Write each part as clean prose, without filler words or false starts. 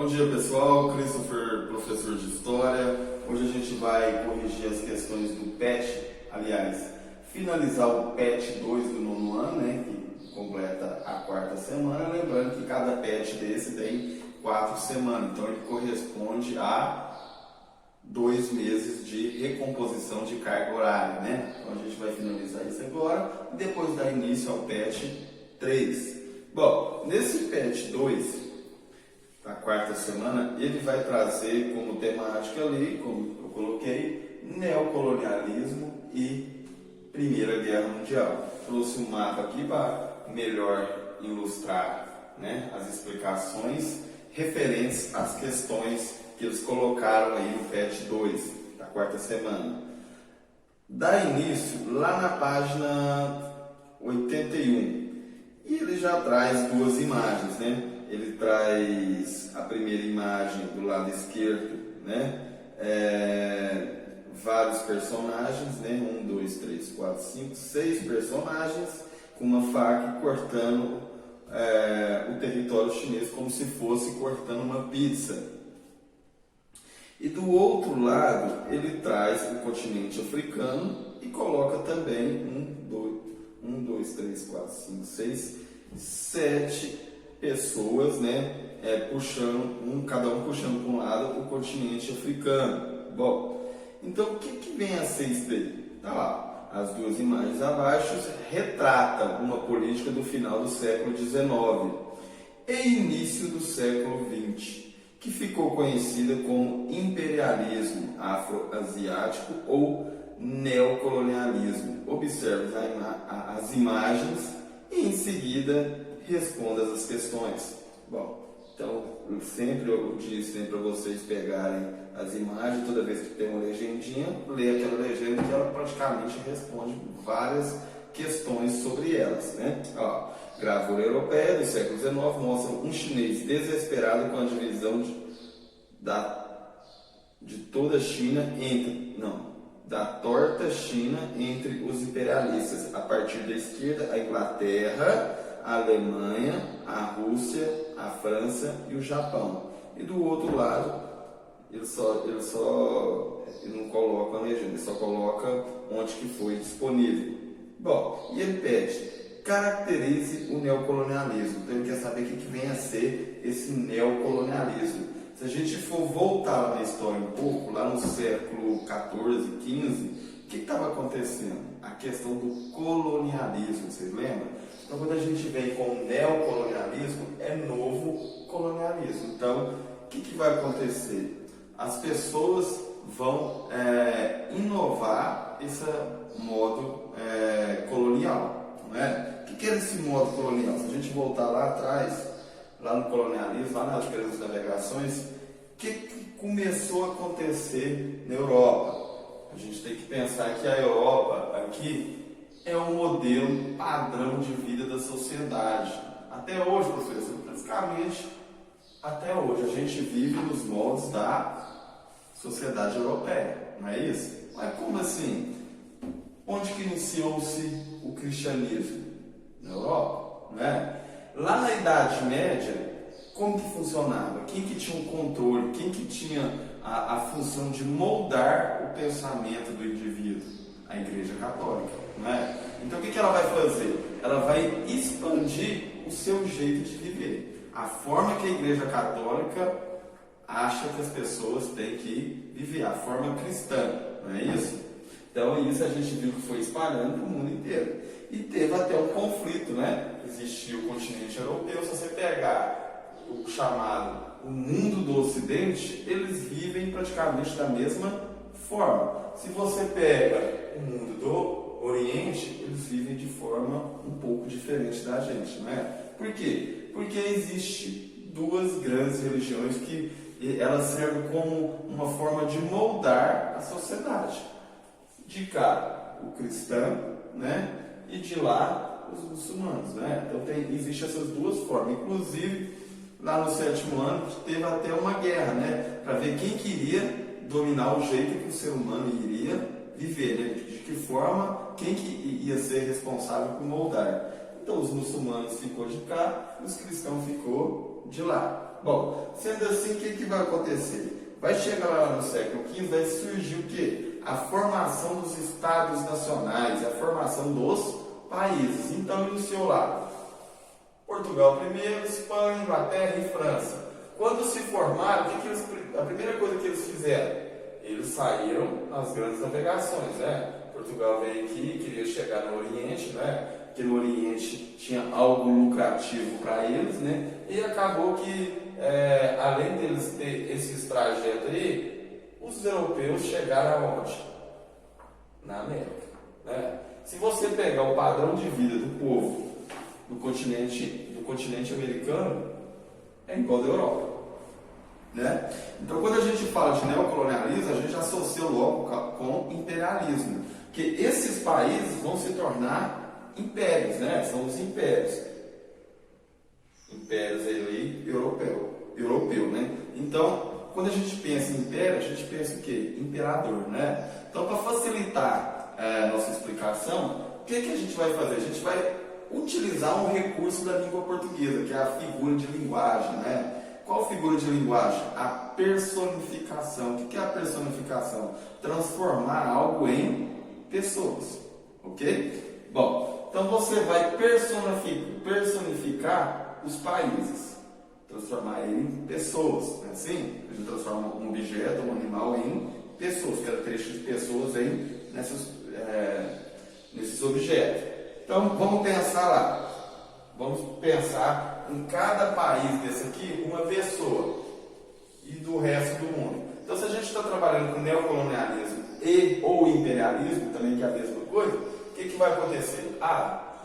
Bom dia pessoal, Christopher, professor de História. Hoje a gente vai corrigir as questões do PET, aliás, finalizar o PET 2 do nono ano, né, que completa a quarta semana. Lembrando que cada PET desse tem 4 semanas, então ele corresponde a 2 meses de recomposição de carga horária, né? Então a gente vai finalizar isso agora e depois dar início ao PET 3. Bom, nesse PET 2, a quarta semana, ele vai trazer como temática ali, como eu coloquei, neocolonialismo e Primeira Guerra Mundial. Trouxe um mapa aqui para melhor ilustrar, né, as explicações referentes às questões que eles colocaram aí no PET 2, da quarta semana. Dá início lá na página 81. E ele já traz 2 imagens, né? Ele traz a primeira imagem do lado esquerdo, né? Vários personagens, né? 1, 2, 3, 4, 5, 6 personagens com uma faca cortando o território chinês como se fosse cortando uma pizza. E do outro lado ele traz o continente africano e coloca também 1, 2, 3, 4, 5, 6, 7 pessoas, né, cada um puxando para um lado o continente africano. Bom, então o que vem a ser isso daí? Tá lá, as 2 imagens abaixo retratam uma política do final do século XIX e início do século XX, que ficou conhecida como imperialismo afro-asiático ou neocolonialismo. Observe as imagens e em seguida responda as questões. Bom, então eu disse para vocês pegarem as imagens, toda vez que tem uma legendinha, ler aquela legenda que ela praticamente responde várias questões sobre elas, né? Ó, gravura europeia do século XIX mostra um chinês desesperado com a divisão de toda a China da torta China entre os imperialistas. A partir da esquerda, a Inglaterra, a Alemanha, a Rússia, a França e o Japão. E do outro lado, ele não coloca a legenda, ele só coloca onde que foi disponível. Bom, e ele pede, caracterize o neocolonialismo. Então ele quer saber o que vem a ser esse neocolonialismo. Se a gente for voltar lá na história um pouco, lá no século XIV, XV, o que estava acontecendo? A questão do colonialismo, vocês lembram? Então quando a gente vem com o neocolonialismo, é novo colonialismo. Então, o que vai acontecer? As pessoas vão inovar esse modo colonial. Não é? O que era esse modo colonial? Se a gente voltar lá atrás, lá no colonialismo, lá nas grandes navegações, o que começou a acontecer na Europa? A gente tem que pensar que a Europa aqui é um modelo padrão de vida da sociedade. Até hoje, professor, praticamente até hoje a gente vive nos moldes da sociedade europeia, não é isso? Mas como assim? Onde que iniciou-se o cristianismo? Na Europa, não é? Lá na Idade Média, como que funcionava? Quem que tinha o controle? Quem que tinha a função de moldar o pensamento do indivíduo? A Igreja Católica, não é? Então o que ela vai fazer? Ela vai expandir o seu jeito de viver. A forma que a Igreja Católica acha que as pessoas têm que viver, a forma cristã, não é isso? Então isso a gente viu que foi espalhando para o mundo inteiro. E teve até um conflito, né? Existia o continente europeu. Se você pegar o chamado o mundo do Ocidente, eles vivem praticamente da mesma forma. Se você pega o mundo do Oriente, eles vivem de forma um pouco diferente da gente, não é? Por quê? Porque existe 2 grandes religiões que elas servem como uma forma de moldar a sociedade. De cá, o cristão, né? E de lá, os muçulmanos, né? Então existe essas 2 formas. Inclusive, lá no 7º ano, teve até uma guerra, né? Para ver quem queria dominar o jeito que o ser humano iria viver, né? De que forma, quem que ia ser responsável por moldar. Então os muçulmanos ficou de cá, os cristãos ficou de lá. Bom, sendo assim, o que vai acontecer? Vai chegar lá no século XV, vai surgir o quê? A formação dos estados nacionais, a formação dos países. Então, iniciou lá Portugal primeiro, Espanha, Inglaterra e França. Quando se formaram, a primeira coisa que eles fizeram? Eles saíram nas grandes navegações, né? Portugal veio aqui, queria chegar no Oriente, né? Porque no Oriente tinha algo lucrativo para eles, né? E acabou que, além deles ter esses trajetos aí, os europeus chegaram aonde? Na América, né? Se você pegar o padrão de vida do povo do continente americano, é igual ao da Europa, né? Então, quando a gente fala de neocolonialismo, a gente associa logo com imperialismo, que esses países vão se tornar impérios, né? São os impérios aí, europeu, né? Então, quando a gente pensa em império, a gente pensa o quê? Imperador, né? Então, para facilitar a nossa explicação, o que a gente vai fazer? A gente vai utilizar um recurso da língua portuguesa, que é a figura de linguagem, né? Qual figura de linguagem? A personificação. O que é a personificação? Transformar algo em pessoas, ok? Bom, então você vai personificar os países, transformar ele em pessoas, não é assim? A gente transforma um objeto, um animal em pessoas, características de pessoas nesses objetos. Então, vamos pensar lá. Vamos pensar em cada país desse aqui, uma pessoa, e do resto do mundo. Então, se a gente está trabalhando com neocolonialismo ou imperialismo, também que é a mesma coisa, o que vai acontecer?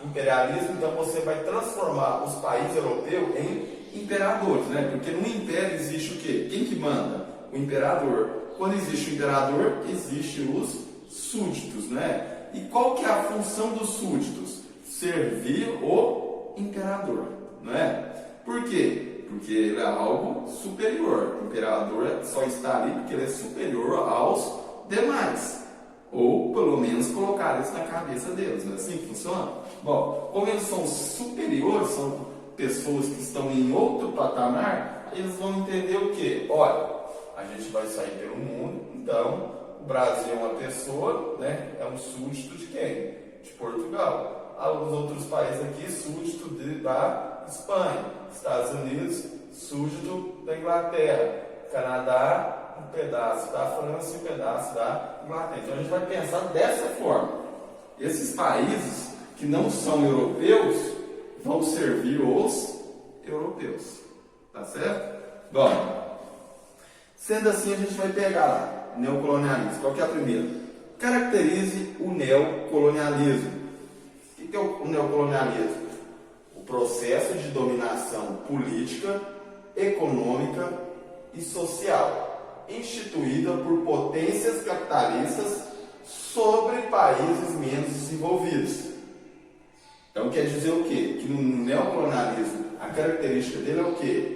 Imperialismo, então você vai transformar os países europeus em imperadores, né? Porque no império existe o quê? Quem que manda? O imperador. Quando existe o imperador, existem os súditos, né? E qual que é a função dos súditos? Servir o imperador, não é? Por quê? Porque ele é algo superior. O imperador só está ali porque ele é superior aos demais. Ou, pelo menos, colocar isso na cabeça deles. Não é assim que funciona? Bom, como eles são superiores, são pessoas que estão em outro patamar, eles vão entender o quê? Olha, a gente vai sair pelo mundo, então o Brasil é uma pessoa, né? É um súdito de quem? De Portugal. Alguns outros países aqui, súdito da Espanha. Estados Unidos, súdito da Inglaterra. Canadá, um pedaço da França e um pedaço da Inglaterra. Então a gente vai pensar dessa forma. Esses países que não são europeus vão servir os europeus. Tá certo? Bom, sendo assim, a gente vai pegar lá, neocolonialismo. Qual que é a primeira? Caracterize o neocolonialismo. O que é o neocolonialismo? O processo de dominação política, econômica e social, instituída por potências capitalistas sobre países menos desenvolvidos. Então quer dizer o quê? Que no neocolonialismo a característica dele é o quê?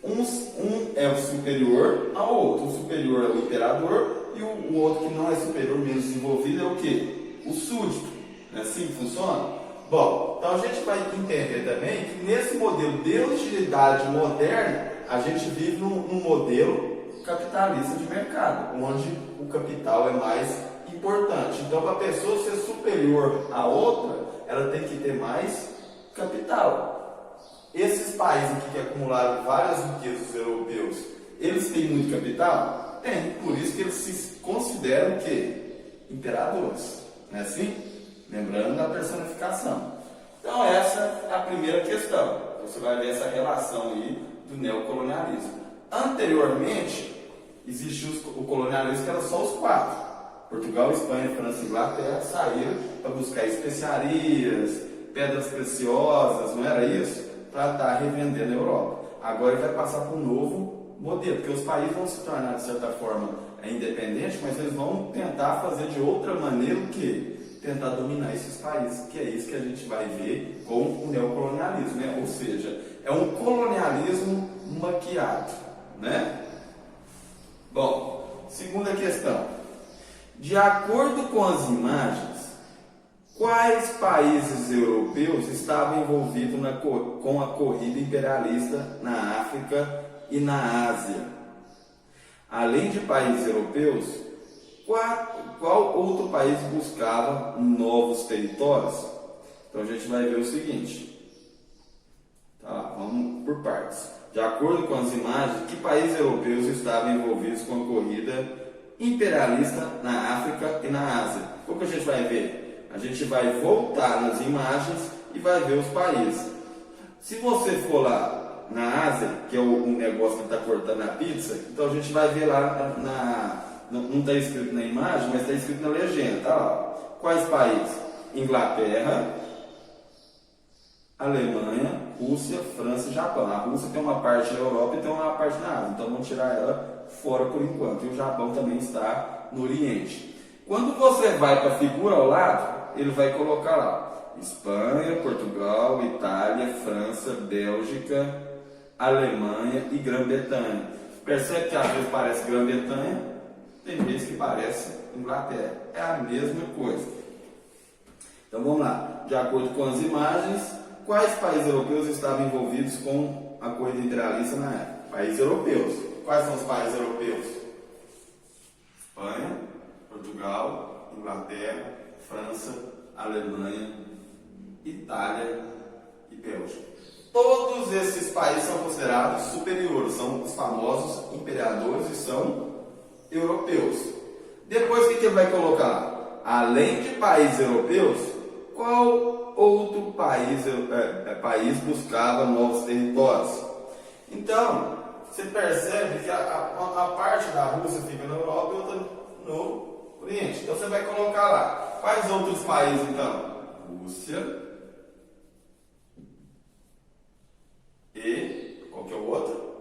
Um é o superior ao outro. O superior é o imperador e o outro que não é superior, menos desenvolvido, é o quê? O súdito. Não é assim que funciona? Bom, então a gente vai entender também que nesse modelo de utilidade moderna, a gente vive num modelo capitalista de mercado, onde o capital é mais importante. Então, para a pessoa ser superior à outra, ela tem que ter mais capital. Esses países aqui que acumularam várias riquezas europeus, eles têm muito capital? Tem, por isso que eles se consideram o quê? Imperadores. Não é assim? Lembrando da personificação. Então essa é a primeira questão. Você vai ver essa relação aí do neocolonialismo. Anteriormente, existia o colonialismo que era só os quatro. Portugal, Espanha, França e Inglaterra saíram para buscar especiarias, pedras preciosas, não era isso? Para estar revendendo na Europa. Agora ele vai passar para um novo modelo, porque os países vão se tornar, de certa forma, independentes, mas eles vão tentar fazer de outra maneira o quê? Tentar dominar esses países, que é isso que a gente vai ver com o neocolonialismo, né? Ou seja, é um colonialismo maquiado, né? Bom, segunda questão. De acordo com as imagens, quais países europeus estavam envolvidos com a corrida imperialista na África e na Ásia. Além de países europeus, qual outro país buscava novos territórios? Então a gente vai ver o seguinte, tá, vamos por partes. De acordo com as imagens, que países europeus estavam envolvidos com a corrida imperialista na África e na Ásia? O que a gente vai ver? A gente vai voltar nas imagens e vai ver os países. Se você for lá na Ásia, que é um negócio que está cortando a pizza, então a gente vai ver lá não está escrito na imagem, mas está escrito na legenda, tá lá. Quais países? Inglaterra, Alemanha, Rússia, França e Japão. A Rússia tem uma parte na Europa e tem uma parte na Ásia, então vamos tirar ela fora por enquanto. E o Japão também está no Oriente. Quando você vai para a figura ao lado, ele vai colocar lá Espanha, Portugal, Itália, França, Bélgica, Alemanha e Grã-Bretanha. Percebe que às vezes parece Grã-Bretanha, tem vezes que parece Inglaterra. É a mesma coisa. Então vamos lá. De acordo com as imagens, quais países europeus estavam envolvidos com a corrida imperialista na época? Países europeus. Quais são os países europeus? Espanha, Portugal, Inglaterra, França, Alemanha, Itália e Bélgica. Todos esses países são considerados superiores, são os famosos imperadores e são europeus. Depois o que ele vai colocar? Além de países europeus, qual outro país buscava novos territórios? Então, você percebe que a parte da Rússia fica na Europa e outra no Oriente. Então você vai colocar lá. Quais outros países então? Rússia e qual que é o outro?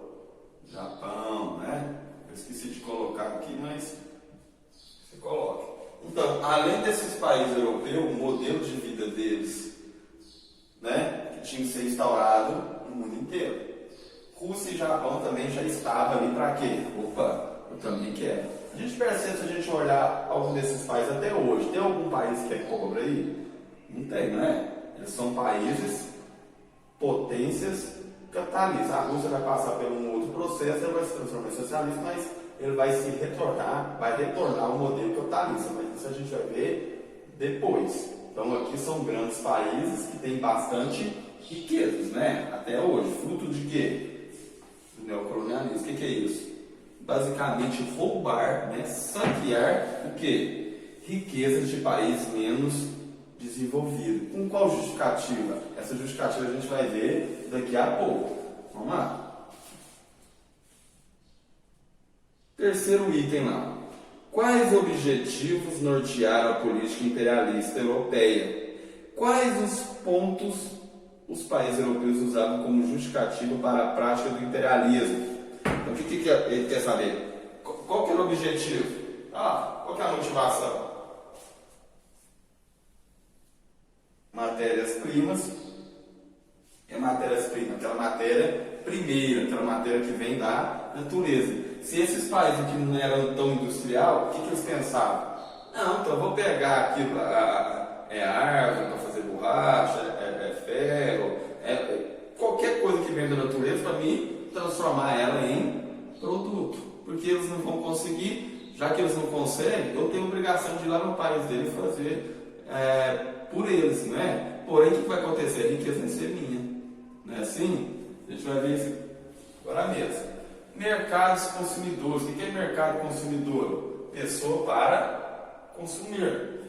Japão, né? Eu esqueci de colocar aqui, mas você coloca. Então, além desses países europeus, o modelo de vida deles, né, que tinha que ser instaurado no mundo inteiro. Rússia e Japão também já estavam ali para quê? Opa, eu também quero. A gente percebe, se a gente olhar algum desses países até hoje, tem algum país que é pobre aí? Não tem, né? Eles são países, potências capitalistas. A Rússia vai passar por um outro processo, ela vai se transformar em socialista, mas ele vai se retornar, vai retornar ao modelo capitalista, mas isso a gente vai ver depois. Então aqui são grandes países que têm bastante riquezas, né? Até hoje, fruto de quê? Do neocolonialismo. O que é isso? Basicamente roubar, né? Saquear o quê? Riquezas de países menos desenvolvidos. Com qual justificativa? Essa justificativa a gente vai ver daqui a pouco. Vamos lá. Terceiro item lá. Quais objetivos nortearam a política imperialista europeia? Quais os pontos os países europeus usavam como justificativa para a prática do imperialismo? Então, o que ele quer saber? Qual que era o objetivo? Qual que é a motivação? Matérias-primas. É matérias-primas, aquela matéria primeira, aquela matéria que vem da natureza. Se esses países aqui não eram tão industrial, o que eles pensavam? Não, então eu vou pegar aquilo, árvore para fazer borracha, ferro, qualquer coisa que vem da natureza para mim transformar ela em produto. Porque eles não vão conseguir, já que eles não conseguem, eu tenho a obrigação de ir lá no país dele fazer por eles, não é? Porém, o que vai acontecer? A riqueza vai ser minha. Não é assim? A gente vai ver isso agora mesmo. Mercados consumidores. O que é mercado consumidor? Pessoa para consumir.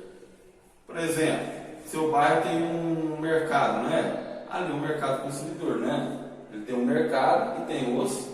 Por exemplo, seu bairro tem um mercado, não é? Ali é um mercado consumidor, né? Ele tem um mercado e tem os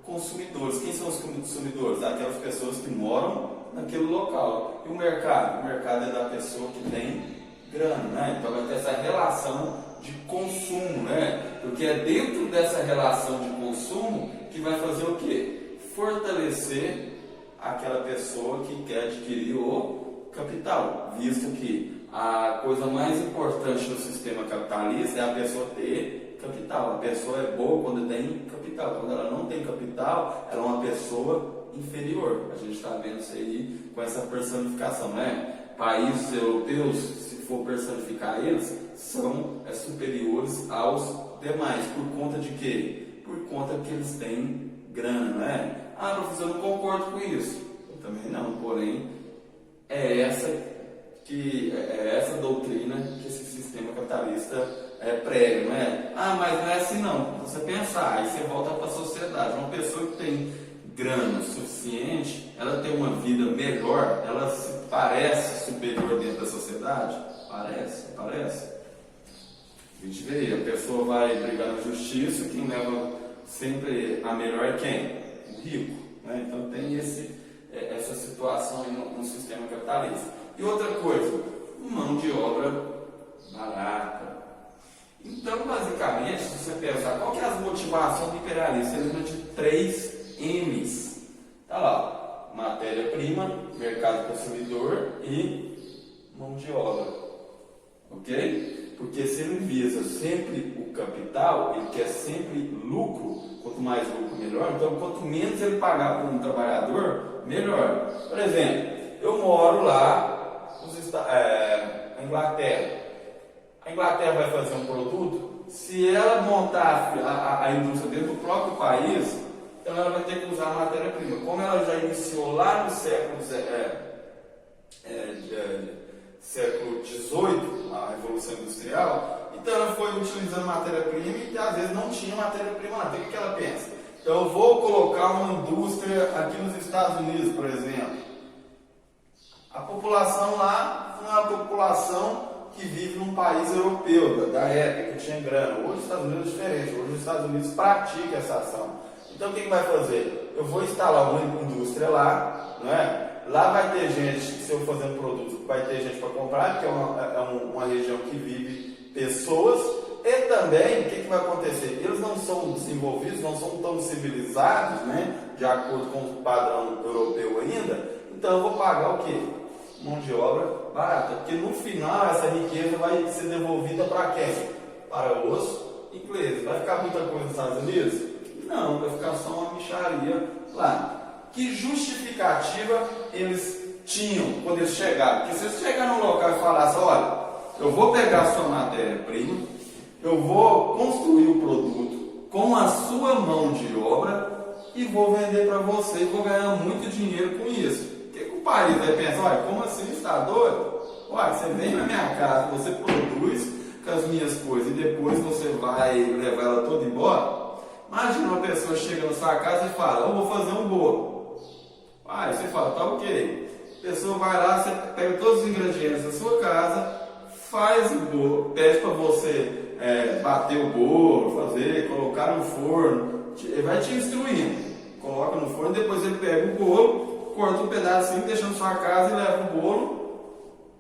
consumidores. Quem são os consumidores? Aquelas pessoas que moram naquele local. E o mercado? O mercado é da pessoa que tem grana, né? Então vai ter essa relação de consumo, né? Porque é dentro dessa relação de consumo que vai fazer o quê? Fortalecer aquela pessoa que quer adquirir o capital, visto que a coisa mais importante do sistema capitalista é a pessoa ter capital. A pessoa é boa quando tem capital. Quando ela não tem capital, ela é uma pessoa inferior. A gente está vendo isso aí com essa personificação, né? Países europeus, se for personificar eles, são superiores aos demais. Por conta de quê? Por conta que eles têm grana, não é? Ah, professor, eu não concordo com isso. Eu também não, porém, é essa doutrina que esse sistema capitalista prega, não é? Ah, mas não é assim não. Você pensar, aí você volta para a sociedade. Uma pessoa que tem grana suficiente, ela tem uma vida melhor, ela se parece superior dentro da sociedade? Parece. A gente vê, a pessoa vai brigar na justiça, quem leva sempre a melhor é quem? O rico, né? Então tem essa situação aí no sistema capitalista. E outra coisa, mão de obra barata. Então, basicamente, se você pensar, qual que é a motivação do imperialista? Ele lembra de 3 M's. Tá lá, matéria-prima, mercado consumidor e mão de obra. Ok? Porque se ele visa sempre o capital, ele quer sempre lucro, quanto mais lucro, melhor. Então, quanto menos ele pagar por um trabalhador, melhor. Por exemplo, eu moro lá na Inglaterra. A Inglaterra vai fazer um produto, se ela montar a indústria dentro do próprio país, então ela vai ter que usar a matéria-prima. Como ela já iniciou lá no século XVIII, a Revolução Industrial, então ela foi utilizando matéria-prima e às vezes não tinha matéria-prima lá. Então o que ela pensa? Então eu vou colocar uma indústria aqui nos Estados Unidos, por exemplo. A população lá não é uma população que vive num país europeu, da época, que tinha grana. Hoje os Estados Unidos é diferente, hoje os Estados Unidos praticam essa ação. Então o que vai fazer? Eu vou instalar uma indústria lá, não é? Lá vai ter gente, se eu fazer um produto, vai ter gente para comprar, porque é uma região que vive pessoas. E também, o que vai acontecer? Eles não são desenvolvidos, não são tão civilizados, né? De acordo com o padrão europeu ainda. Então eu vou pagar o quê? Mão de obra barata, porque no final essa riqueza vai ser devolvida para quem? Para os ingleses. Vai ficar muita coisa nos Estados Unidos? Não, vai ficar só uma mixaria lá. Que justificativa eles tinham quando eles chegaram? Porque se eles chegaram num local e falassem, olha, eu vou pegar a sua matéria-prima, eu vou construir o produto com a sua mão de obra e vou vender para você e vou ganhar muito dinheiro com isso. O país vai pensar, olha, como assim, está doido? Olha, você vem na minha casa, você produz com as minhas coisas e depois você vai levar ela toda embora? Imagina uma pessoa chega na sua casa e fala, eu vou fazer um bolo. Aí você fala, tá ok. A pessoa vai lá, você pega todos os ingredientes da sua casa, faz o bolo, pede para você bater o bolo, colocar no forno, ele vai te instruindo. Coloca no forno, depois ele pega o bolo, corta um pedacinho, deixa na sua casa e leva o bolo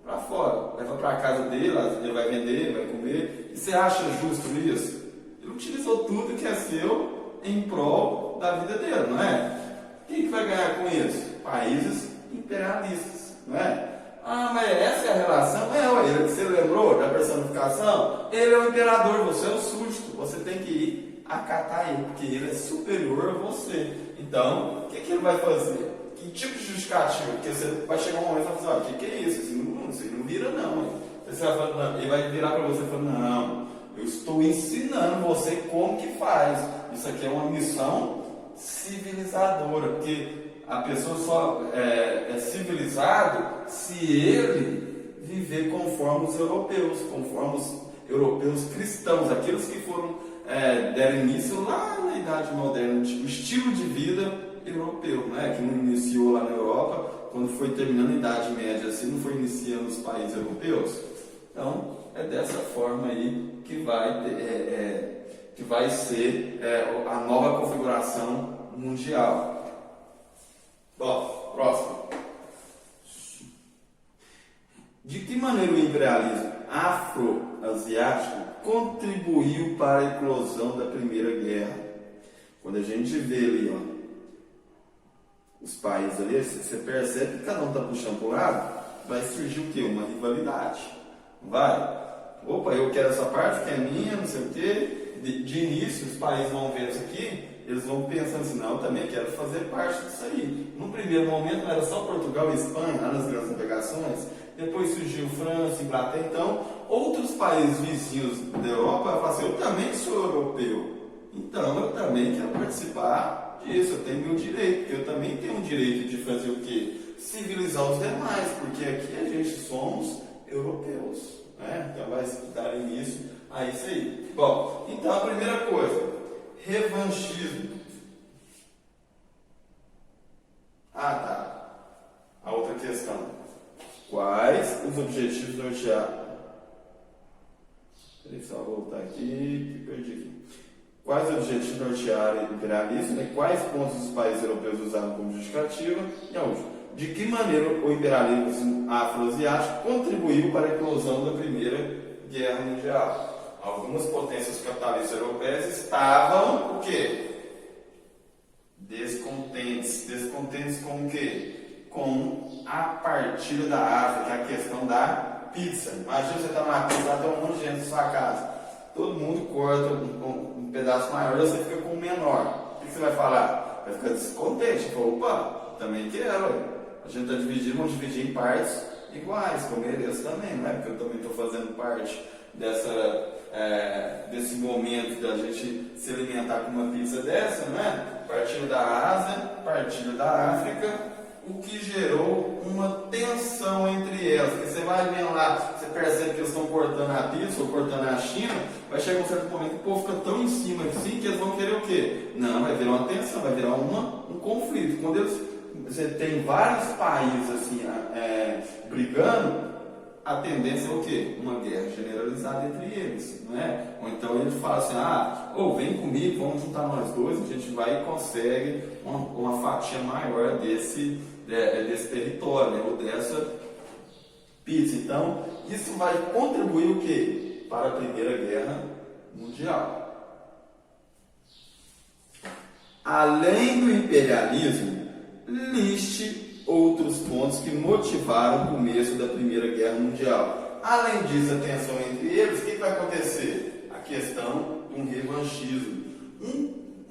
para fora. Leva para a casa dele, ele vai vender, vai comer. E você acha justo isso? Ele utilizou tudo que é seu em prol da vida dele, não é? Quem que vai ganhar com isso? Países imperialistas, não é? Ah, mas essa é a relação? Você lembrou da personificação? Ele é o imperador, você é o súdito. Você tem que ir acatar ele, porque ele é superior a você. Então, o que ele vai fazer? Que tipo de justificativa? Porque você vai chegar um momento e vai falar, o que é isso? Isso não vira não. Você vai falar, não. Ele vai virar para você e falar, não, eu estou ensinando você como que faz. Isso aqui é uma missão civilizadora, porque a pessoa só é civilizado se ele viver conforme os europeus cristãos, aqueles que deram início lá na Idade Moderna, o estilo de vida europeu, né? Que não iniciou lá na Europa, quando foi terminando a Idade Média, assim, não foi iniciando nos países europeus. Então, é dessa forma aí que vai ser a nova configuração mundial. Bom, próximo. De que maneira o imperialismo afro-asiático contribuiu para a eclosão da Primeira Guerra? Quando a gente vê ali, ó, os países ali, você percebe que cada um está puxando para o lado, vai surgir o quê? Uma rivalidade. Vai? Opa, eu quero essa parte que é minha, não sei o quê. De início, os países vão ver isso aqui, eles vão pensando assim, não, eu também quero fazer parte disso aí. No primeiro momento não era só Portugal e Espanha, lá nas grandes navegações, depois surgiu França, Inglaterra, então outros países vizinhos da Europa falaram assim, eu também sou europeu, então eu também quero participar disso, eu tenho meu direito, porque eu também tenho o direito de fazer o quê? Civilizar os demais, porque aqui a gente somos europeus, né? Então vai dar início a isso aí. Bom, então a primeira coisa, revanchismo. Ah, tá. A outra questão. Quais os objetivos norteados? Deixa eu só voltar aqui, que perdi aqui. Quais os objetivos nortearam o imperialismo, né? Quais pontos os países europeus usaram como justificativa? E a última, de que maneira o imperialismo afro-asiático contribuiu para a eclosão da Primeira Guerra Mundial? Algumas potências capitalistas europeias estavam, o quê? Descontentes. Descontentes com o quê? Com a partida da África, a questão da pizza. Imagina você estar numa pizza, lá tem um monte de gente na sua casa. Todo mundo corta um pedaço maior, você fica com o menor. O que você vai falar? Vai ficar descontente. Fala, opa, também quero. A gente está dividindo, vamos dividir em partes iguais, como eles também, não é? Porque eu também estou fazendo parte desse momento da gente se alimentar com uma pizza dessa, não é? Partindo da Ásia, partindo da África, o que gerou uma tensão entre elas. Porque você vai vendo lá, você percebe que eles estão cortando a pizza ou cortando a China, vai chegar um certo momento que o povo fica tão em cima assim que eles vão querer o quê? Não, vai virar uma tensão, vai virar um conflito. Quando você tem vários países assim, brigando, a tendência é o quê? Uma guerra generalizada entre eles, não é? Ou então ele fala assim, vem comigo, vamos juntar nós dois, a gente vai e consegue uma fatia maior desse território, né? Ou dessa pizza. Então, isso vai contribuir o quê? Para a Primeira Guerra Mundial. Além do imperialismo, liste outros pontos que motivaram o começo da Primeira Guerra Mundial. Além disso, a tensão entre eles, o que vai acontecer? A questão de um revanchismo.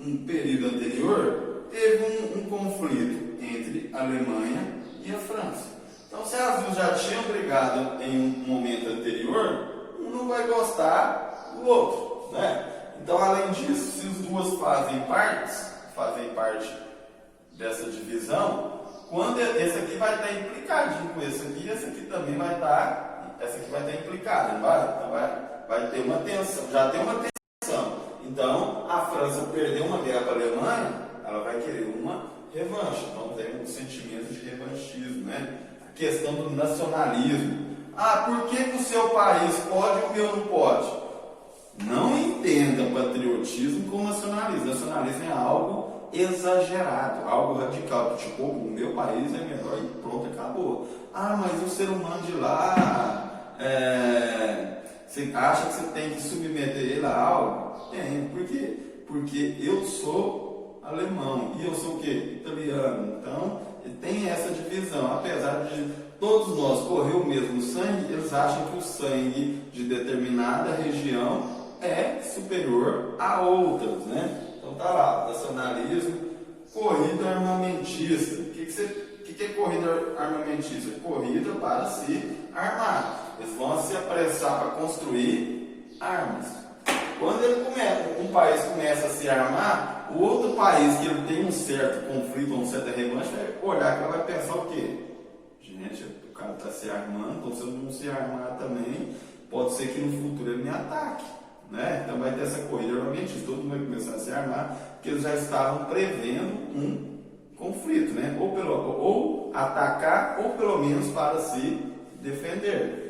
Um período anterior, teve um conflito entre a Alemanha e a França. Então, se as duas já tinham brigado em um momento anterior, um não vai gostar do outro, né? Então, além disso, se as duas fazem parte dessa divisão, quando esse aqui vai estar implicadinho com esse aqui também vai estar, essa aqui vai estar implicada, não vai? Então vai ter uma tensão, já tem uma tensão. Então, a França perdeu uma guerra para a Alemanha, ela vai querer uma revanche. Então, tem um sentimento de revanchismo, né? A questão do nacionalismo. Por que o seu país pode e o meu não pode? Não entenda patriotismo como nacionalismo. Nacionalismo é algo exagerado, algo radical, tipo, o meu país é melhor e pronto, acabou. Mas o ser humano de lá, você acha que você tem que submeter ele a algo? Tem, por quê? Porque eu sou alemão e eu sou o quê? Italiano. Então, tem essa divisão, apesar de todos nós correr o mesmo sangue, eles acham que o sangue de determinada região é superior a outras, né? Então tá lá, nacionalismo, corrida armamentista. O que é corrida armamentista? Corrida para se armar. Eles vão se apressar para construir armas. Quando um país começa a se armar, o outro país que ele tem um certo conflito, uma certa revanche, vai olhar que ela vai pensar o quê? Gente, o cara está se armando, então se eu não se armar também, pode ser que no futuro ele me ataque. Né? Então vai ter essa corrida armamentista, todo mundo vai começar a se armar, porque eles já estavam prevendo um conflito, né? ou atacar, ou pelo menos para se defender.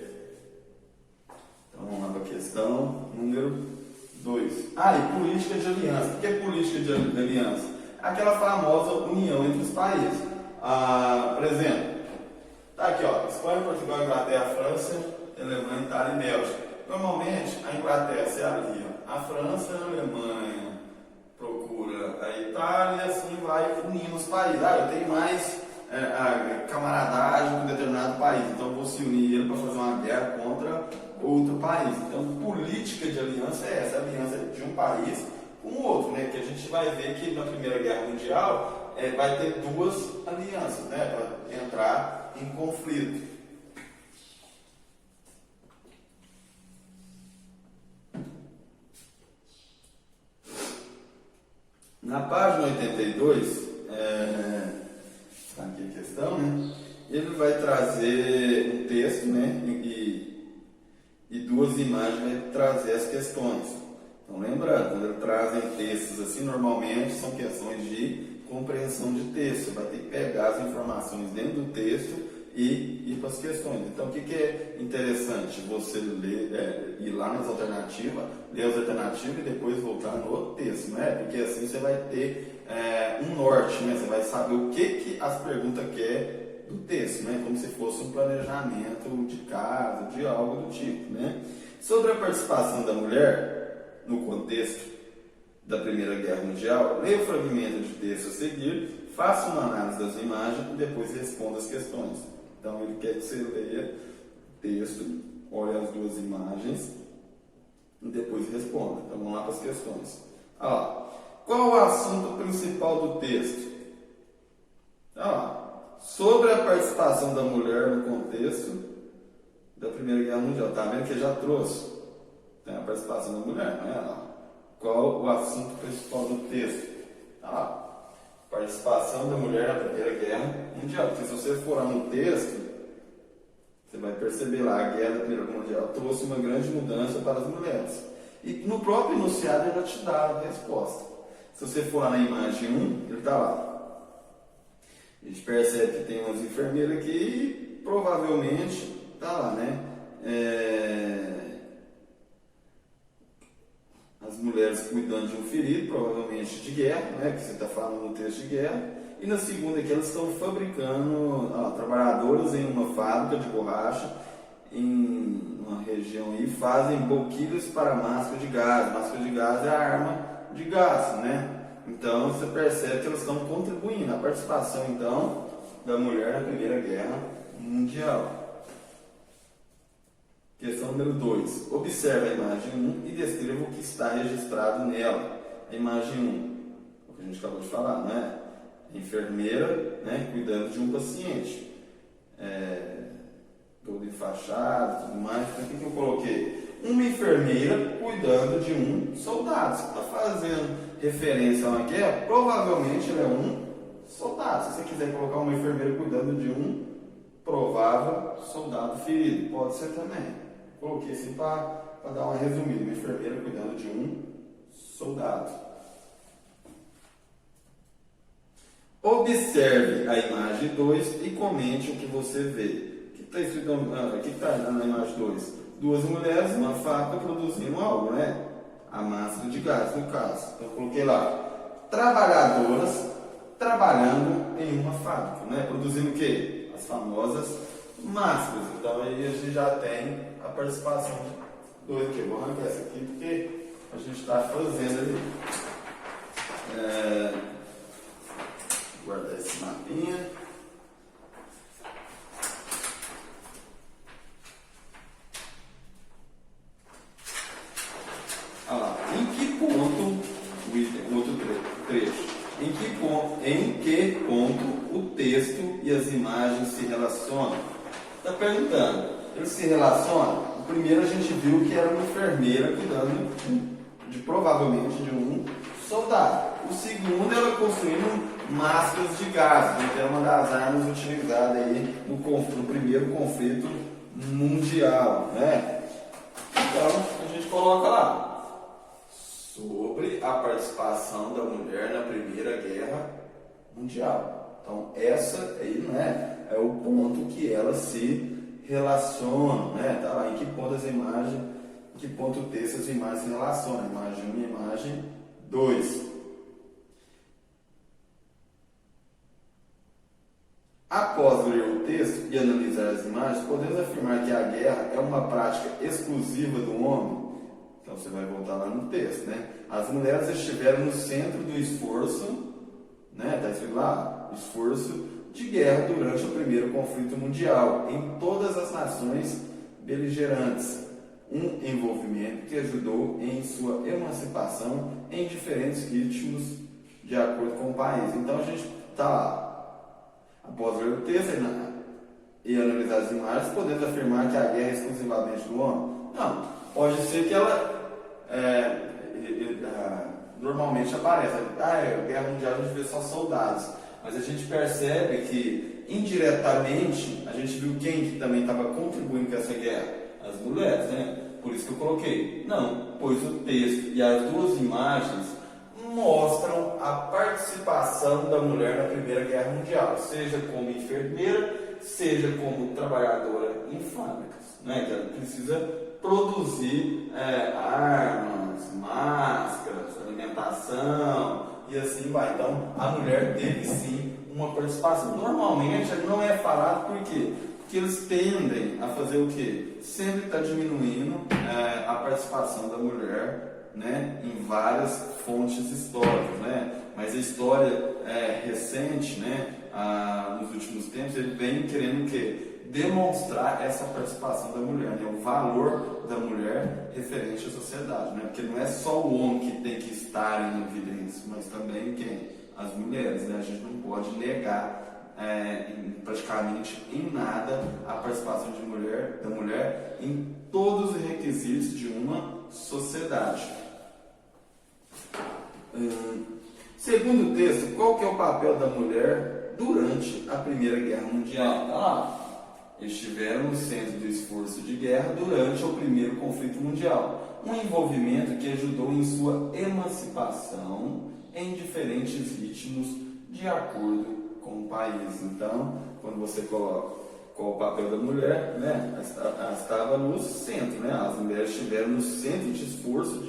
Então vamos lá para a questão número 2. E política de aliança. O que é política de aliança? Aquela famosa união entre os países. Por exemplo, tá aqui, Espanha, Portugal, Inglaterra, França, Alemanha, Itália e Bélgica. Normalmente, a Inglaterra se alia à França, a Alemanha procura a Itália, assim vai unindo os países. Eu tenho mais camaradagem com determinado país, então vou se unir ele para fazer uma guerra contra outro país. Então, política de aliança é essa, a aliança de um país com o outro, né? Que a gente vai ver que na Primeira Guerra Mundial vai ter duas alianças, né? Para entrar em conflito. Na página 82, está aqui a questão, né? Ele vai trazer um texto, né? E duas imagens vai trazer as questões. Então, lembrando, quando ele trazem textos assim, normalmente são questões de compreensão de texto. Você vai ter que pegar as informações dentro do texto e ir para as questões. Então, o que é interessante? Você ler, ir lá nas alternativas, ler as alternativas e depois voltar no texto, né? Porque assim você vai ter um norte, né? Você vai saber o que as perguntas querem do texto, né? Como se fosse um planejamento de casa, de algo do tipo, né? Sobre a participação da mulher no contexto da Primeira Guerra Mundial, leia o fragmento de texto a seguir, faça uma análise das imagens e depois responda as questões. Então ele quer que você leia o texto, olhe as duas imagens e depois responda. Então vamos lá para as questões. Qual o assunto principal do texto? Sobre a participação da mulher no contexto da Primeira Guerra Mundial. Está vendo que ele já trouxe? Tem a participação da mulher, não é? Qual o assunto principal do texto? Participação da mulher na Primeira Guerra Mundial. Porque se você for lá no texto, você vai perceber lá, a Guerra da Primeira Guerra Mundial trouxe uma grande mudança para as mulheres. E no próprio enunciado ele já te dá a resposta. Se você for lá na imagem 1, ele está lá. A gente percebe que tem umas enfermeiras aqui e provavelmente está lá, né? As mulheres cuidando de um ferido, provavelmente de guerra, né? Que você está falando no texto de guerra. E na segunda aqui elas estão fabricando, trabalhadoras em uma fábrica de borracha em uma região aí, fazem boquilhas para máscara de gás. Máscara de gás é a arma de gás, né? Então você percebe que elas estão contribuindo à participação então da mulher na Primeira Guerra Mundial. Questão número 2. Observe a imagem 1 e descreva o que está registrado nela. A imagem 1, o que a gente acabou de falar, não é? Enfermeira, né, cuidando de um paciente. Todo enfaixado e tudo mais. Então, o que eu coloquei? Uma enfermeira cuidando de um soldado. Você está fazendo referência a uma guerra, provavelmente ele é um soldado. Se você quiser colocar uma enfermeira cuidando de um provável soldado ferido, pode ser também. Coloquei assim para dar uma resumida. Uma enfermeira cuidando de um soldado. Observe a imagem 2 e comente o que você vê. O que está escrito na imagem 2? Duas mulheres, uma fábrica produzindo algo, né? A máscara de gás, no caso. Então, eu coloquei lá, trabalhadoras trabalhando em uma fábrica, né? Produzindo o quê? As famosas máscaras. Então, aí a gente já tem a participação do aqui. Eu vou arrancar essa aqui porque a gente está fazendo ali. Guardar esse mapinha. Em que ponto, o item, outro trecho, em que ponto o texto e as imagens se relacionam? Está perguntando, eles se relacionam? O primeiro a gente viu que era uma enfermeira cuidando provavelmente de um soldado. O segundo, ela construindo máscaras de gás, que é uma das armas utilizadas aí no primeiro conflito mundial, né? Então, a gente coloca lá sobre a participação da mulher na Primeira Guerra Mundial. Então, essa aí, né, é o ponto que elas se relacionam, né? Tá lá, em que ponto as imagens, em que ponto o texto e as imagens se relacionam, imagem 1 e imagem 2. Após ler o texto e analisar as imagens, podemos afirmar que a guerra é uma prática exclusiva do homem? Então você vai voltar lá no texto, né? As mulheres estiveram no centro do esforço, né? Está escrito lá, esforço de guerra durante o primeiro conflito mundial, em todas as nações beligerantes. Um envolvimento que ajudou em sua emancipação em diferentes ritmos de acordo com o país. Então a gente está lá. Após ler o texto e analisar as imagens, podemos afirmar que a guerra é exclusivamente do homem? Não. Pode ser que ela, normalmente aparece. Guerra Mundial a gente vê só soldados, mas a gente percebe que indiretamente a gente viu quem que também estava contribuindo com essa guerra? As mulheres, né? Por isso que eu coloquei. Não, pois o texto e as duas imagens mostram a participação da mulher na Primeira Guerra Mundial, seja como enfermeira, seja como trabalhadora em fábricas, né? Que ela precisa produzir armas, máscaras, alimentação e assim vai. Então, a mulher teve sim uma participação. Normalmente, não é falado por quê? Porque eles tendem a fazer o quê? Sempre está diminuindo a participação da mulher, né, em várias fontes históricas, né? Mas a história recente, né, nos últimos tempos, ele vem querendo o quê? Demonstrar essa participação da mulher, né? O valor da mulher referente à sociedade, né? Porque não é só o homem que tem que estar em evidência, mas também quem? As mulheres, né? A gente não pode negar praticamente em nada a participação da mulher em todos os requisitos de uma sociedade. Segundo o texto, qual que é o papel da mulher durante a Primeira Guerra Mundial? Estiveram no centro do esforço de guerra durante o primeiro conflito mundial, um envolvimento que ajudou em sua emancipação em diferentes ritmos de acordo com o país. Então, quando você coloca qual o papel da mulher, né, ela estava no centro, né? As mulheres estiveram no centro de esforço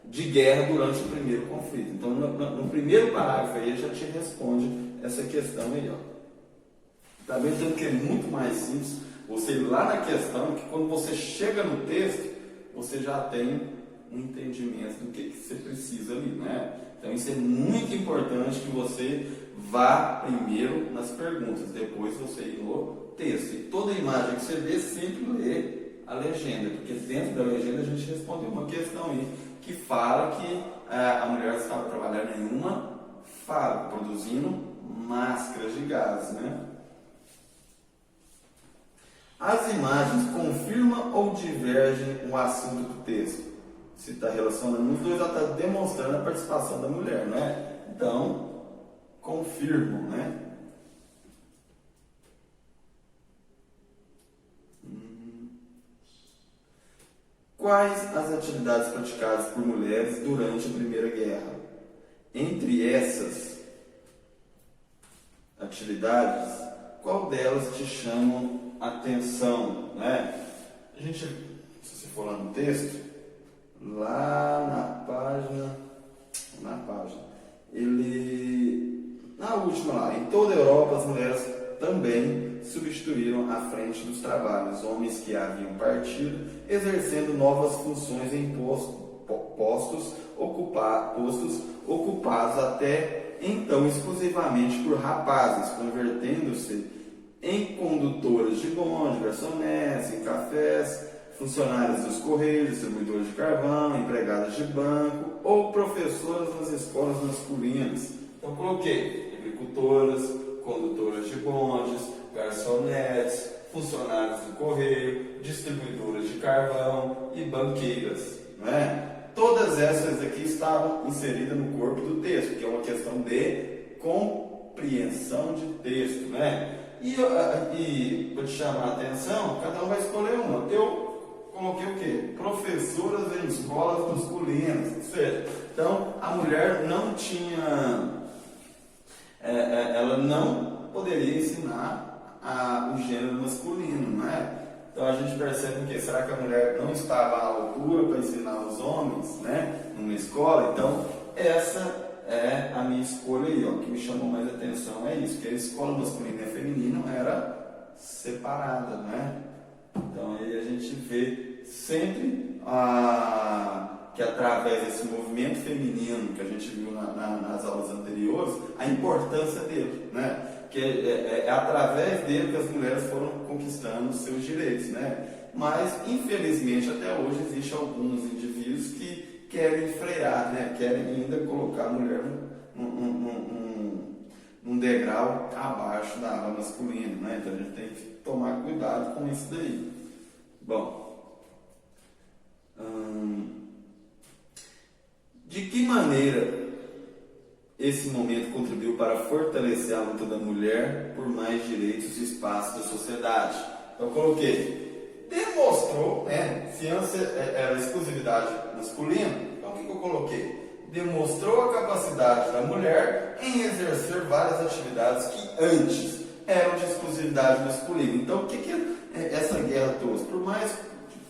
de guerra durante o primeiro conflito. Então, no primeiro parágrafo aí já te responde essa questão aí, ó. Está vendo que é muito mais simples você ir lá na questão, que quando você chega no texto, você já tem um entendimento do que você precisa ali, né? Então isso é muito importante que você vá primeiro nas perguntas, depois você ir no texto. E toda imagem que você vê, sempre lê a legenda, porque dentro da legenda a gente respondeu uma questão aí, que fala que a mulher estava trabalhando em uma fábrica, produzindo máscaras de gás, né? As imagens confirmam ou divergem o assunto do texto? Se está relacionando os dois, ela está demonstrando a participação da mulher, né? Então, confirmam, né? Quais as atividades praticadas por mulheres durante a Primeira Guerra? Entre essas atividades, qual delas te chamam atenção, né? A gente, se você for lá no texto, lá na página, na última lá, em toda a Europa as mulheres também substituíram a frente dos trabalhos, homens que haviam partido, exercendo novas funções em postos ocupados até então exclusivamente por rapazes, convertendo-se em condutoras de bonde, garçonetes, em cafés, funcionários dos correios, distribuidores de carvão, empregadas de banco ou professoras nas escolas masculinas. Então coloquei agricultoras, condutoras de bondes, garçonetes, funcionários do correio, distribuidoras de carvão e banqueiras, né? Todas essas aqui estavam inseridas no corpo do texto, que é uma questão de compreensão de texto, né? E para te chamar a atenção, cada um vai escolher uma. Eu coloquei o quê? Professoras em escolas masculinas. Ou seja, então a mulher não tinha, ela não poderia ensinar o gênero masculino, não é? Então a gente percebe o quê? Será que a mulher não estava à altura para ensinar os homens, né? Numa escola? Então essa é a minha escolha aí, ó. O que me chamou mais atenção é isso, que a escola masculina e feminina era separada, né? Então aí a gente vê sempre que através desse movimento feminino que a gente viu nas aulas anteriores, a importância dele, né? Que é através dele que as mulheres foram conquistando os seus direitos, né? Mas infelizmente até hoje existem alguns indivíduos que querem frear, né? Querem ainda colocar a mulher num degrau abaixo da ala masculina, né? Então a gente tem que tomar cuidado com isso daí. Bom, De que maneira esse momento contribuiu para fortalecer a luta da mulher por mais direitos e espaços da sociedade? Eu coloquei, demonstrou, né, se antes era exclusividade masculina, então o que eu coloquei? Demonstrou a capacidade da mulher em exercer várias atividades que antes eram de exclusividade masculina. Então, o que essa guerra trouxe? Por mais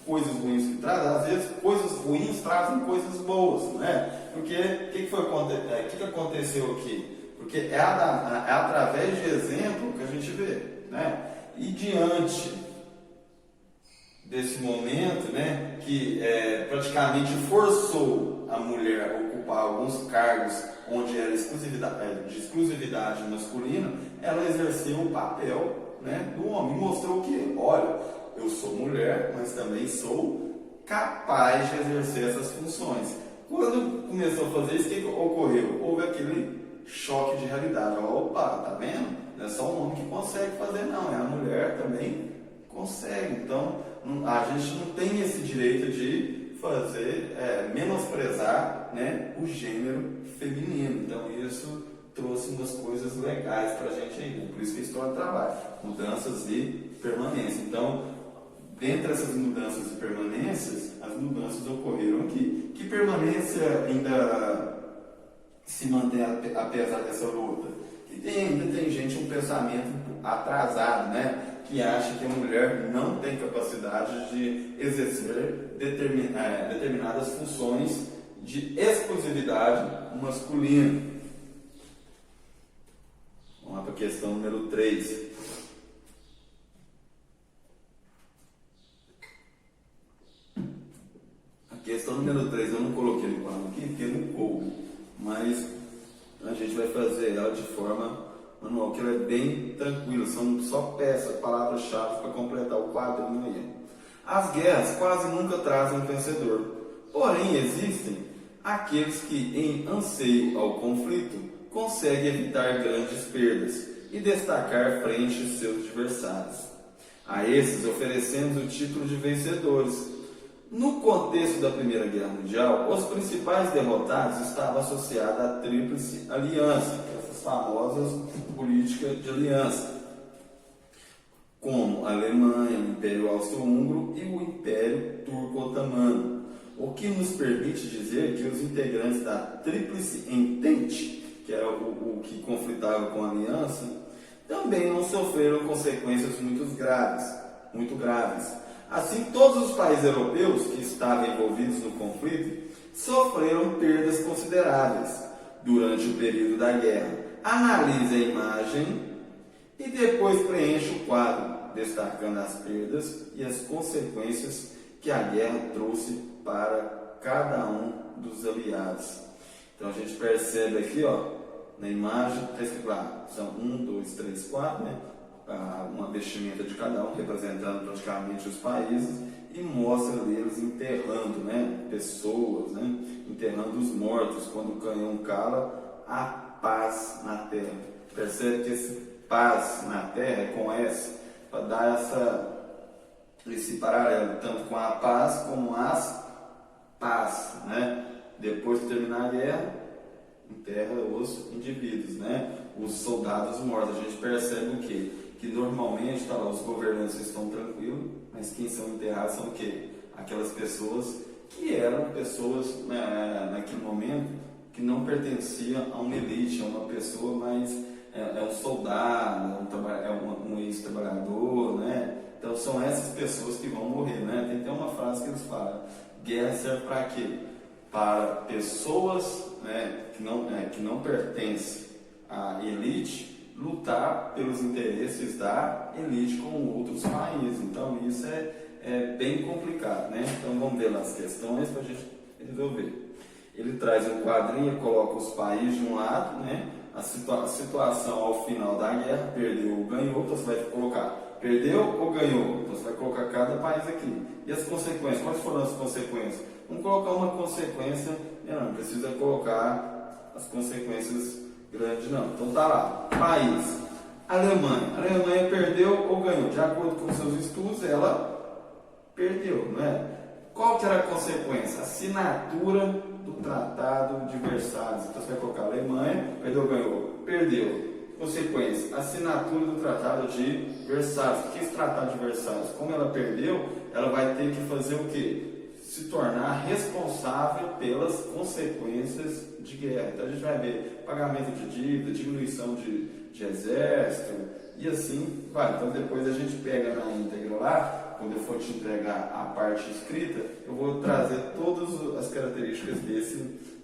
coisas ruins que traz, às vezes coisas ruins trazem coisas boas, né? Porque o que aconteceu aqui? Porque é através de exemplo que a gente vê, né? E diante desse momento, né, que praticamente forçou a mulher a ocupar alguns cargos onde era de exclusividade masculina, ela exerceu o papel, né, do homem, mostrou que, olha, eu sou mulher, mas também sou capaz de exercer essas funções. Quando começou a fazer isso, o que ocorreu? Houve aquele choque de realidade. Opa, tá vendo? Não é só um homem que consegue fazer, não, é a mulher também consegue. Então, a gente não tem esse direito de fazer, menosprezar, né, o gênero feminino. Então, isso trouxe umas coisas legais para a gente ainda. Por isso que a história trabalha, mudanças e permanência. Então, dentre essas mudanças e permanências, as mudanças ocorreram aqui. Que permanência ainda se mantém apesar dessa luta? Que ainda tem gente, um pensamento atrasado, né? Que acha que a mulher não tem capacidade de exercer determinadas funções de exclusividade masculina. Vamos lá para a questão número 3. A questão número 3 eu não coloquei no quadro aqui porque não coube, mas a gente vai fazer ela de forma manual, que ela é bem tranquila, são só peças, palavras-chave para completar o quadrinho aí. As guerras quase nunca trazem um vencedor, porém existem aqueles que, em anseio ao conflito, conseguem evitar grandes perdas e destacar frente aos seus adversários. A esses oferecemos o título de vencedores. No contexto da Primeira Guerra Mundial, os principais derrotados estavam associados à Tríplice Aliança, essas famosas políticas de aliança, como a Alemanha, o Império Austro-Húngaro e o Império Turco-Otomano, o que nos permite dizer que os integrantes da Tríplice Entente, que era o que conflitava com a aliança, também não sofreram consequências muito graves. Assim, todos os países europeus que estavam envolvidos no conflito sofreram perdas consideráveis durante o período da guerra. Analise a imagem e depois preencha o quadro, destacando as perdas e as consequências que a guerra trouxe para cada um dos aliados. Então a gente percebe aqui, ó, na imagem, está escrito lá, são 1, 2, 3, 4, né? Uma vestimenta de cada um, representando praticamente os países, e mostra ali eles enterrando, né, pessoas, né, enterrando os mortos. Quando o canhão cala, a paz na terra. Percebe que esse paz na terra é com S, para dar esse paralelo, tanto com a paz como as paz, né? Depois de terminar a guerra, enterra os indivíduos, né? Os soldados mortos. A gente percebe o quê? Que normalmente tá lá, os governantes estão tranquilos, mas quem são enterrados são o quê? Aquelas pessoas que eram pessoas, né, naquele momento, que não pertenciam a uma elite, a uma pessoa, mas é um soldado, um ex-trabalhador, né? Então são essas pessoas que vão morrer, né? Tem até uma frase que eles falam: guerra serve para quê? Para pessoas, né, que não pertencem à elite lutar pelos interesses da elite com outros países. Então isso é bem complicado, né? Então vamos ver lá as questões para a gente resolver. Ele traz um quadrinho, coloca os países de um lado, né? A situação ao final da guerra, perdeu ou ganhou, então você vai colocar perdeu ou ganhou, então você vai colocar cada país aqui. E as consequências, quais foram as consequências? Vamos colocar uma consequência, não precisa colocar as consequências grandes não. Então tá lá, país, Alemanha. A Alemanha perdeu ou ganhou? De acordo com seus estudos, ela perdeu, não é? Qual que era a consequência? Assinatura do Tratado de Versalhes. Então você vai colocar Alemanha, perdeu, ganhou, perdeu. Consequência, assinatura do Tratado de Versalhes. O que é esse Tratado de Versalhes? Como ela perdeu, ela vai ter que fazer o quê? Se tornar responsável pelas consequências de guerra. Então a gente vai ver pagamento de dívida, diminuição de exército e assim vai. Então depois a gente pega na íntegra lá, quando eu for te entregar a parte escrita, eu vou trazer todas as características desse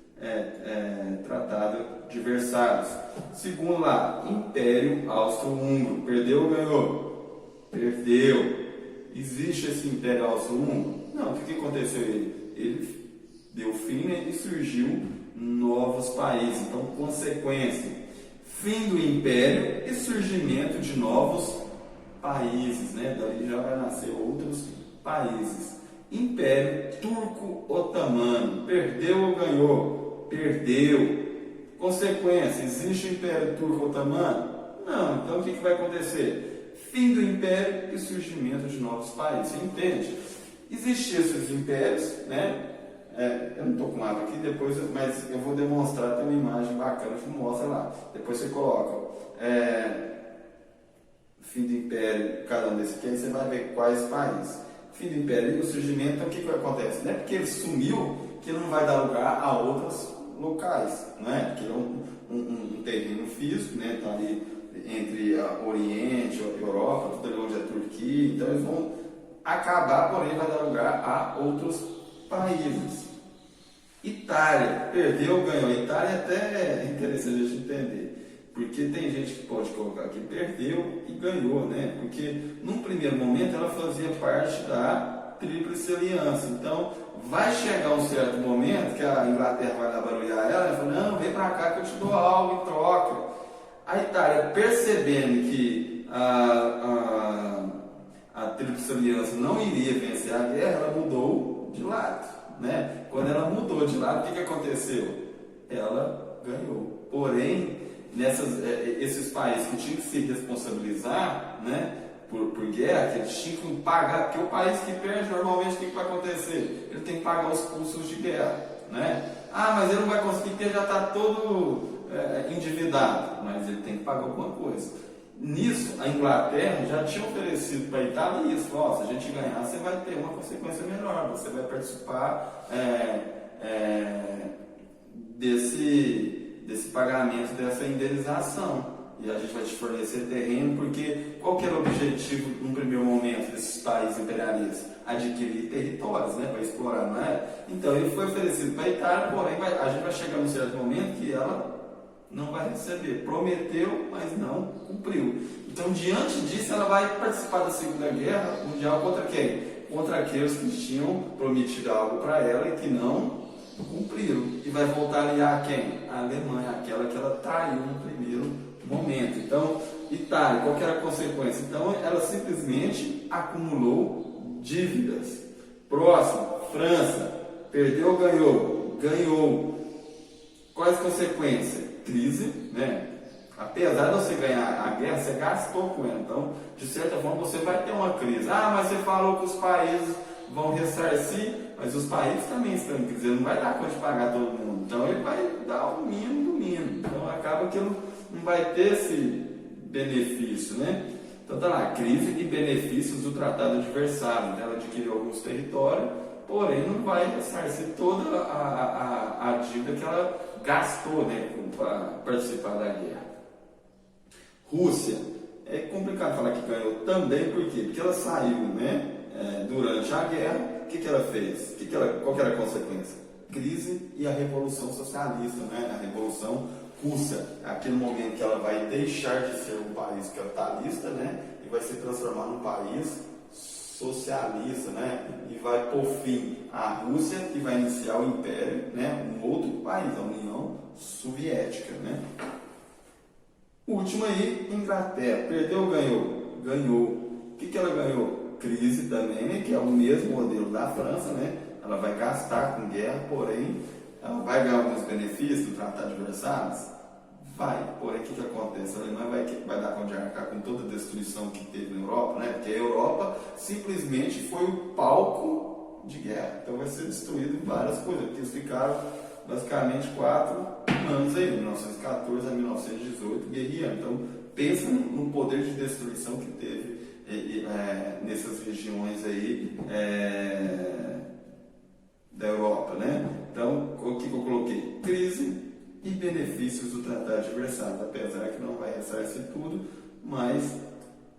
Tratado de Versalhes. Segundo lá, Império Austro-Húngaro. Perdeu ou ganhou? Perdeu. Existe esse Império Austro-Húngaro? Não, o que aconteceu? Ele deu fim, né, e surgiu novos países. Então, consequência, fim do Império e surgimento de novos países, né? Daí já vai nascer outros países. Império Turco-Otomano. Perdeu ou ganhou? Perdeu. Consequência, existe o Império Turco-Otomano? Não. Então, o que vai acontecer? Fim do Império e surgimento de novos países. Você entende? Existiam esses impérios, né? Eu não estou com água aqui, mas eu vou demonstrar, tem uma imagem bacana que mostra lá. Depois você coloca fim do Império, cada um desse aqui, aí você vai ver quais países. Fim do Império e o surgimento, então o que acontece? Não é porque ele sumiu que ele não vai dar lugar a outros locais, né? Porque é um terreno físico, né? Está ali entre Oriente, Europa, tudo ali onde é Turquia, então eles vão acabar, porém vai dar lugar a outros países. Itália, perdeu ou ganhou? Itália até é interessante a gente entender, porque tem gente que pode colocar que perdeu e ganhou, né? Porque num primeiro momento ela fazia parte da Tríplice Aliança, então vai chegar um certo momento que a Inglaterra vai lá barulhar ela e fala, não, vem pra cá que eu te dou algo em troca. A Itália, percebendo que a Tríplice Aliança não iria vencer a guerra, ela mudou de lado, né? Quando ela mudou de lado, o que aconteceu? Ela ganhou. Porém, esses países que tinham que se responsabilizar, né, por guerra, que eles tinham que pagar, porque o país que perde, normalmente o que vai acontecer? Ele tem que pagar os custos de guerra, né? Ah, mas ele não vai conseguir porque já está todo endividado, mas ele tem que pagar alguma coisa. Nisso, a Inglaterra já tinha oferecido para a Itália isso, ó, se a gente ganhar, você vai ter uma consequência melhor, você vai participar desse pagamento, dessa indenização. E a gente vai te fornecer terreno, porque qual que era o objetivo, num primeiro momento, desses países imperialistas? Adquirir territórios, né, para explorar, não é? Então, ele foi oferecido para a Itália, porém, a gente vai chegar num certo momento que ela não vai receber. Prometeu, mas não cumpriu. Então, diante disso, ela vai participar da Segunda Guerra Mundial contra quem? Contra aqueles que tinham prometido algo para ela e que não cumpriram. E vai voltar a aliar a quem? A Alemanha, aquela que ela traiu no primeiro momento. Então, Itália, qual que era a consequência? Então, ela simplesmente acumulou dívidas. Próximo, França. Perdeu ou ganhou? Ganhou. Quais as consequências? Crise, né? Apesar de você ganhar a guerra, você gastou com ela. Então, de certa forma, você vai ter uma crise. Ah, mas você falou que os países vão ressarcir, mas os países também estão em crise. Ele não vai dar conta de pagar todo mundo. Então, ele vai dar o mínimo do mínimo. Então, acaba que ele não vai ter esse benefício, né? Então, tá lá, crise e benefícios do Tratado de Versalhes. Ela adquiriu alguns territórios, porém, não vai ressarcir toda a dívida que ela gastou, né, para participar da guerra. Rússia, é complicado falar que ganhou também, por quê? Porque ela saiu, né, durante a guerra, o que ela fez? Qual que era a consequência? Crise e a Revolução Socialista, né, a Revolução Russa, aquele momento que ela vai deixar de ser um país capitalista, né, e vai se transformar num país socialista, né, e vai pôr fim à Rússia e vai iniciar o Império, né, um outro país, a União Soviética, né. O último aí, Inglaterra, perdeu ou ganhou? Ganhou. O que ela ganhou? Crise também, né, que é o mesmo modelo da França, né, ela vai gastar com guerra, porém, ela vai ganhar alguns benefícios do Tratado de Versalhes? Vai, porém o que acontece? A Alemanha vai dar conta de arcar com toda a destruição que teve na Europa, né? Porque a Europa simplesmente foi o palco, de guerra. Então vai ser destruído várias coisas, porque eles ficaram basicamente 4 anos aí, 1914 a 1918, guerreando. Então pensa no poder de destruição que teve nessas regiões aí da Europa, né? Então, o que eu coloquei? Crise e benefícios do Tratado de Versalhes, apesar que não vai ressarcir tudo, mas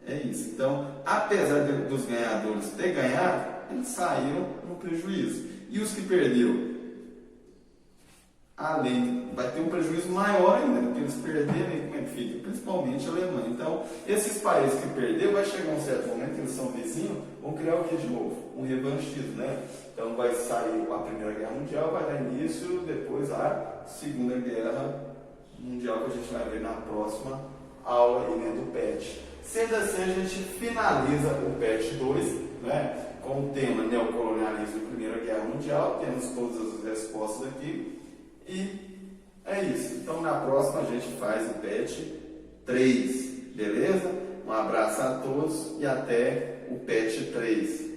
é isso. Então, apesar dos ganhadores ter ganhado, eles saíram no prejuízo. E os que perderam, além, vai ter um prejuízo maior ainda, porque eles perderam, como é que fica? Principalmente a Alemanha. Então, esses países que perderam, vai chegar um certo momento que eles são vizinhos, vão criar o que de novo? Um revanchismo, né? Então, vai sair a Primeira Guerra Mundial, vai dar início, depois a Segunda Guerra Mundial, que a gente vai ver na próxima aula aí, né, do PET. Sendo assim, a gente finaliza o PET 2, né, com o tema neocolonialismo e Primeira Guerra Mundial. Temos todas as respostas aqui. E é isso. Então, na próxima, a gente faz o PET 3, beleza? Um abraço a todos e até o PET 3.